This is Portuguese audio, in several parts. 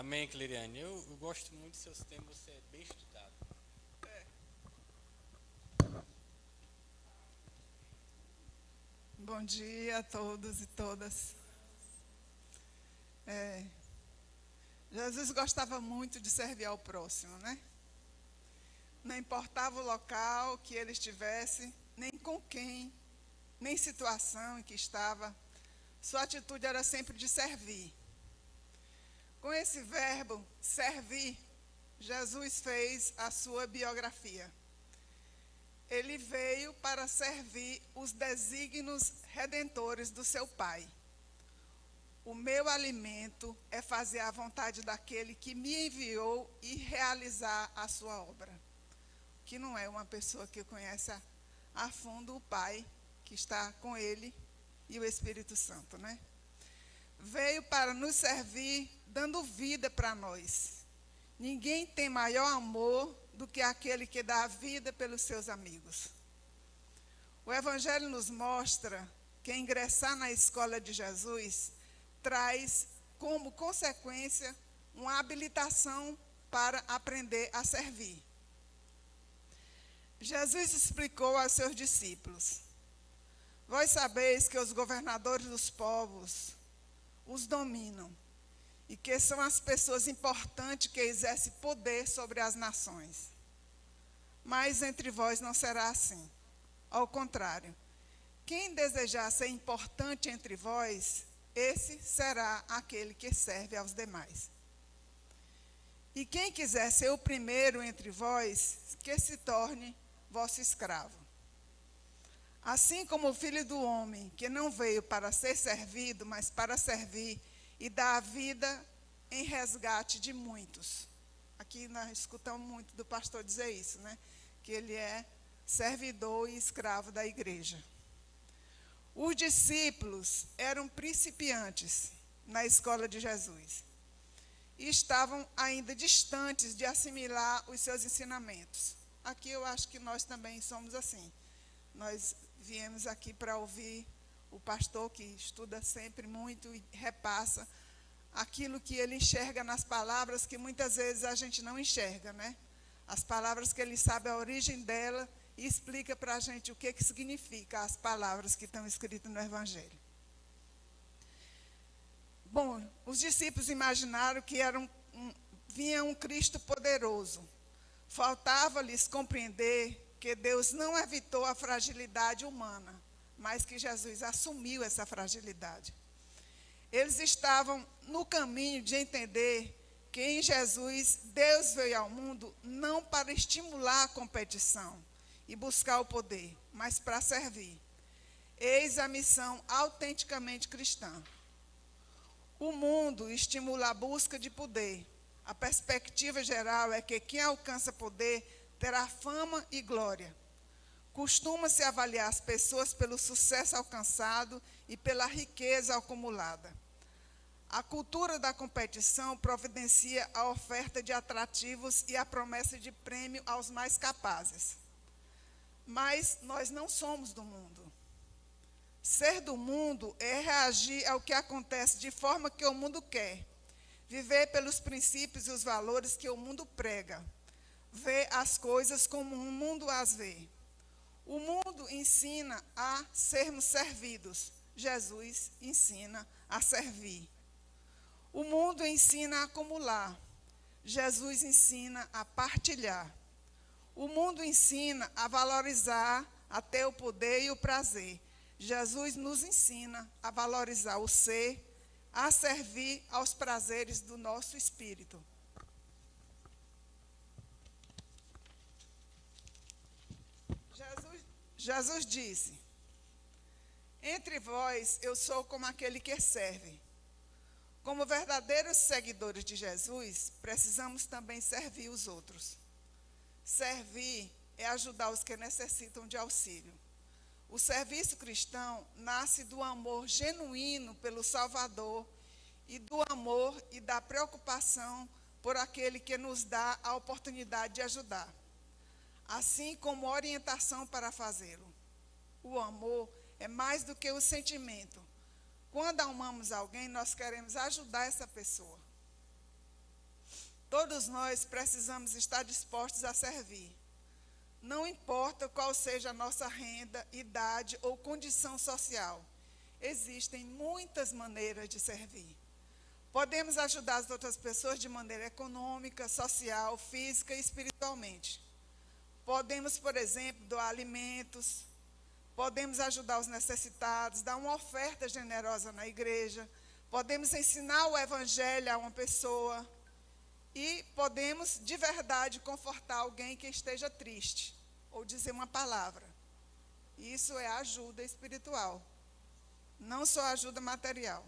Amém, Cleriane. Eu gosto muito dos seus temas, você é bem estudado. Bom dia a todos e todas. Jesus gostava muito de servir ao próximo, né? Não importava o local que ele estivesse, nem com quem, nem situação em que estava, sua atitude era sempre de servir. Com esse verbo, servir, Jesus fez a sua biografia. Ele veio para servir os desígnios redentores do seu Pai. O meu alimento é fazer a vontade daquele que me enviou e realizar a sua obra. Que não é uma pessoa que conhece a fundo o Pai, que está com ele, e o Espírito Santo, né? Veio para nos servir, dando vida para nós. Ninguém tem maior amor do que aquele que dá a vida pelos seus amigos. O Evangelho nos mostra que ingressar na escola de Jesus traz como consequência uma habilitação para aprender a servir. Jesus explicou aos seus discípulos: vós sabeis que os governadores dos povos os dominam e que são as pessoas importantes que exercem poder sobre as nações. Mas entre vós não será assim. Ao contrário, quem desejar ser importante entre vós, esse será aquele que serve aos demais. E quem quiser ser o primeiro entre vós, que se torne vosso escravo. Assim como o Filho do Homem, que não veio para ser servido, mas para servir e dar a vida em resgate de muitos. Aqui nós escutamos muito do pastor dizer isso, né? Que ele é servidor e escravo da igreja. Os discípulos eram principiantes na escola de Jesus e estavam ainda distantes de assimilar os seus ensinamentos. Aqui eu acho que nós também somos assim. Nós viemos aqui para ouvir o pastor que estuda sempre muito e repassa aquilo que ele enxerga nas palavras que muitas vezes a gente não enxerga, né? As palavras que ele sabe a origem dela e explica para a gente o que significa as palavras que estão escritas no Evangelho. Bom, os discípulos imaginaram que vinha um Cristo poderoso. Faltava-lhes compreender que Deus não evitou a fragilidade humana, mas que Jesus assumiu essa fragilidade. Eles estavam no caminho de entender que em Jesus, Deus veio ao mundo não para estimular a competição e buscar o poder, mas para servir. Eis a missão autenticamente cristã. O mundo estimula a busca de poder. A perspectiva geral é que quem alcança poder terá fama e glória. Costuma-se avaliar as pessoas pelo sucesso alcançado e pela riqueza acumulada. A cultura da competição providencia a oferta de atrativos e a promessa de prêmio aos mais capazes. Mas nós não somos do mundo. Ser do mundo é reagir ao que acontece de forma que o mundo quer. Viver pelos princípios e os valores que o mundo prega. Ver as coisas como o mundo as vê. O mundo ensina a sermos servidos. Jesus ensina a servir. O mundo ensina a acumular. Jesus ensina a partilhar. O mundo ensina a valorizar até o poder e o prazer. Jesus nos ensina a valorizar o ser, a servir aos prazeres do nosso espírito. Jesus disse: entre vós eu sou como aquele que serve. Como verdadeiros seguidores de Jesus, precisamos também servir os outros. Servir é ajudar os que necessitam de auxílio. O serviço cristão nasce do amor genuíno pelo Salvador e do amor e da preocupação por aquele que nos dá a oportunidade de ajudar, assim como orientação para fazê-lo. O amor é mais do que o sentimento. Quando amamos alguém, nós queremos ajudar essa pessoa. Todos nós precisamos estar dispostos a servir. Não importa qual seja a nossa renda, idade ou condição social. Existem muitas maneiras de servir. Podemos ajudar as outras pessoas de maneira econômica, social, física e espiritualmente. Podemos, por exemplo, doar alimentos. Podemos ajudar os necessitados, dar uma oferta generosa na igreja. Podemos ensinar o evangelho a uma pessoa. E podemos, de verdade, confortar alguém que esteja triste. Ou dizer uma palavra. Isso é ajuda espiritual. Não só ajuda material.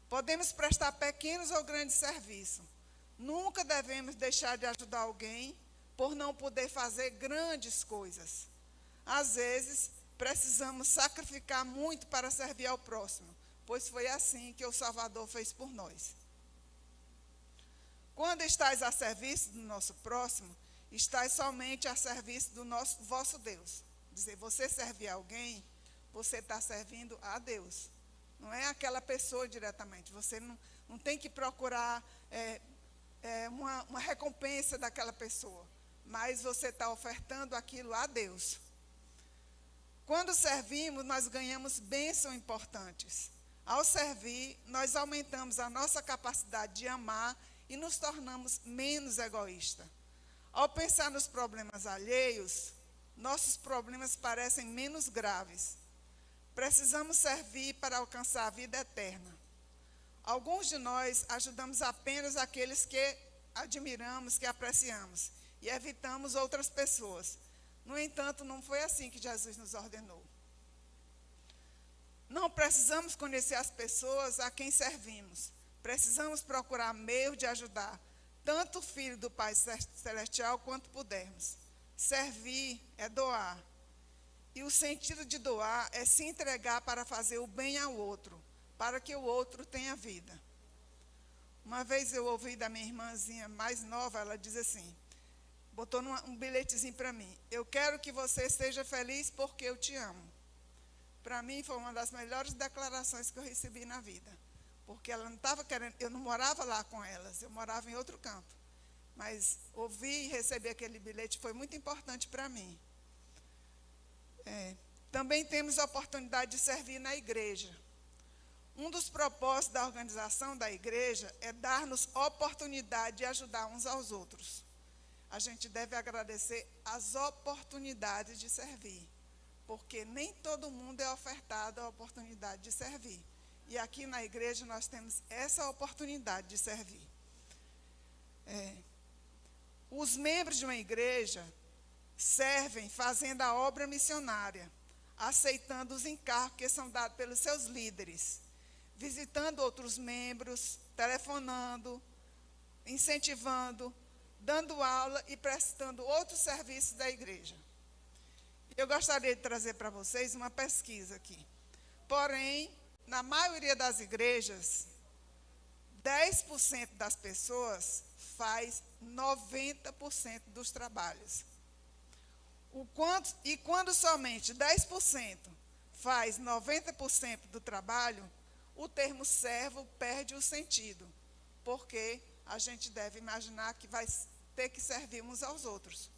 Podemos prestar pequenos ou grandes serviços. Nunca devemos deixar de ajudar alguém por não poder fazer grandes coisas. Às vezes, precisamos sacrificar muito para servir ao próximo, pois foi assim que o Salvador fez por nós. Quando estais a serviço do nosso próximo, estais somente a serviço do vosso Deus. Dizer, você servir alguém, você está servindo a Deus. Não é aquela pessoa diretamente. Você não tem que procurar uma recompensa daquela pessoa. Mas você está ofertando aquilo a Deus. Quando servimos, nós ganhamos bênçãos importantes. Ao servir, nós aumentamos a nossa capacidade de amar e nos tornamos menos egoístas. Ao pensar nos problemas alheios, nossos problemas parecem menos graves. Precisamos servir para alcançar a vida eterna. Alguns de nós ajudamos apenas aqueles que admiramos, que apreciamos, e evitamos outras pessoas. No entanto, não foi assim que Jesus nos ordenou. Não precisamos conhecer as pessoas a quem servimos. Precisamos procurar meios de ajudar tanto o Filho do Pai Celestial quanto pudermos. Servir é doar. E o sentido de doar é se entregar para fazer o bem ao outro, para que o outro tenha vida. Uma vez eu ouvi da minha irmãzinha mais nova, ela diz assim, botou um bilhetezinho para mim, eu quero que você seja feliz porque eu te amo. Para mim foi uma das melhores declarações que eu recebi na vida, porque ela não estava querendo, eu não morava lá com elas, eu morava em outro canto. Mas ouvir e receber aquele bilhete foi muito importante para mim. Também temos a oportunidade de servir na igreja. Um dos propósitos da organização da igreja é dar-nos oportunidade de ajudar uns aos outros. A gente deve agradecer as oportunidades de servir, porque nem todo mundo é ofertado a oportunidade de servir. E aqui na igreja nós temos essa oportunidade de servir. Os membros de uma igreja servem fazendo a obra missionária, aceitando os encargos que são dados pelos seus líderes, visitando outros membros, telefonando, incentivando, dando aula e prestando outros serviços da igreja. Eu gostaria de trazer para vocês uma pesquisa aqui. Porém, na maioria das igrejas, 10% das pessoas faz 90% dos trabalhos. E quando somente 10% faz 90% do trabalho, o termo servo perde o sentido, porque a gente deve imaginar que vai ter que servir uns aos outros.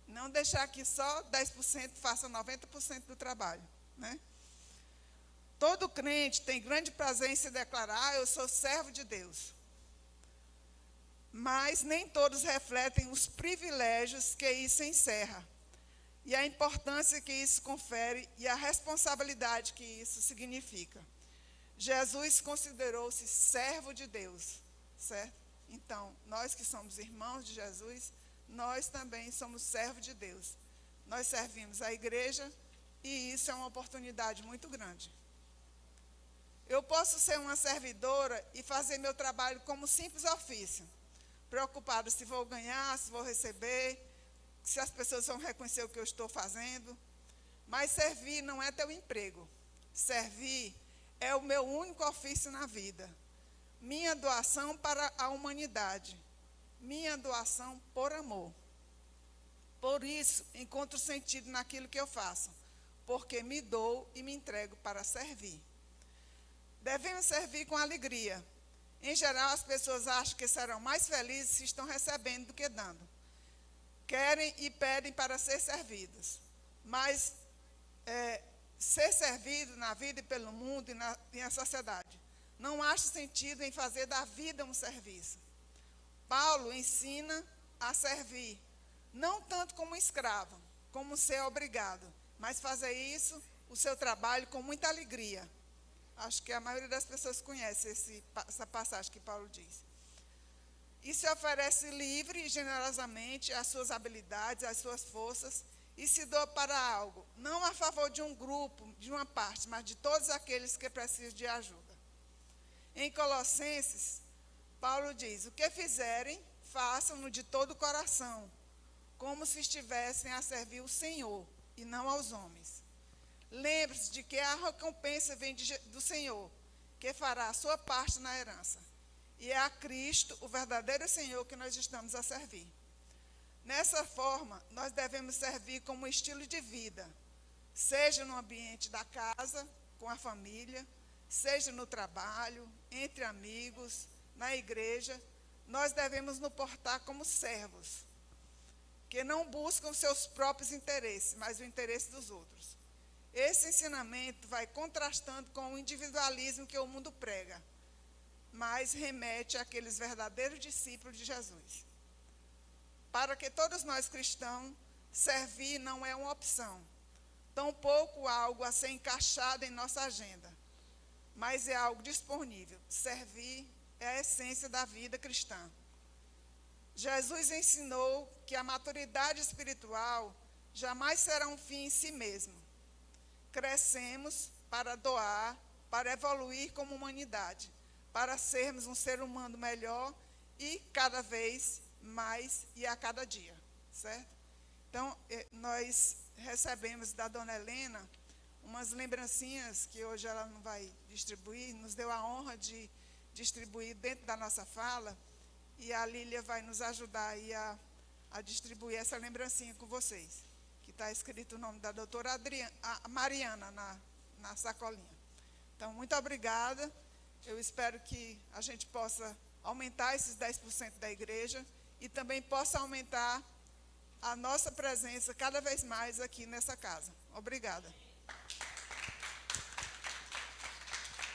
Não deixar que só 10% faça 90% do trabalho, né? Todo crente tem grande prazer em se declarar, eu sou servo de Deus. Mas nem todos refletem os privilégios que isso encerra, e a importância que isso confere e a responsabilidade que isso significa. Jesus considerou-se servo de Deus, certo? Então, nós que somos irmãos de Jesus, nós também somos servos de Deus. Nós servimos a igreja e isso é uma oportunidade muito grande. Eu posso ser uma servidora e fazer meu trabalho como simples ofício, preocupado se vou ganhar, se vou receber, se as pessoas vão reconhecer o que eu estou fazendo. Mas servir não é teu emprego. Servir é o meu único ofício na vida. Minha doação para a humanidade. Minha doação por amor. Por isso, encontro sentido naquilo que eu faço, porque me dou e me entrego para servir. Devemos servir com alegria, Em geral, as pessoas acham que serão mais felizes se estão recebendo do que dando. Querem e pedem para ser servidos. Mas ser servido na vida e pelo mundo e na sociedade não acha sentido em fazer da vida um serviço. Paulo ensina a servir, não tanto como escravo, como ser obrigado, mas fazer isso, o seu trabalho, com muita alegria. Acho que a maioria das pessoas conhece essa passagem que Paulo diz. E se oferece livre e generosamente as suas habilidades, as suas forças, e se doa para algo, não a favor de um grupo, de uma parte, mas de todos aqueles que precisam de ajuda. Em Colossenses, Paulo diz: o que fizerem, façam-no de todo o coração, como se estivessem a servir o Senhor e não aos homens. Lembre-se de que a recompensa vem do Senhor, que fará a sua parte na herança. E é a Cristo, o verdadeiro Senhor, que nós estamos a servir. Nessa forma, nós devemos servir como estilo de vida, seja no ambiente da casa, com a família, seja no trabalho, entre amigos, na igreja. Nós devemos nos portar como servos, que não buscam seus próprios interesses, mas o interesse dos outros. Esse ensinamento vai contrastando com o individualismo que o mundo prega, mas remete àqueles verdadeiros discípulos de Jesus. Para que todos nós cristãos, servir não é uma opção, tampouco algo a ser encaixado em nossa agenda, mas é algo disponível. Servir é a essência da vida cristã. Jesus ensinou que a maturidade espiritual jamais será um fim em si mesmo. Crescemos para doar, para evoluir como humanidade, para sermos um ser humano melhor e cada vez mais e a cada dia, certo? Então, nós recebemos da dona Helena umas lembrancinhas que hoje ela não vai distribuir, nos deu a honra de distribuir dentro da nossa fala, e a Lília vai nos ajudar aí a distribuir essa lembrancinha com vocês, que está escrito o nome da doutora Mariana na sacolinha. Então, muito obrigada. Eu espero que a gente possa aumentar esses 10% da igreja e também possa aumentar a nossa presença cada vez mais aqui nessa casa. Obrigada.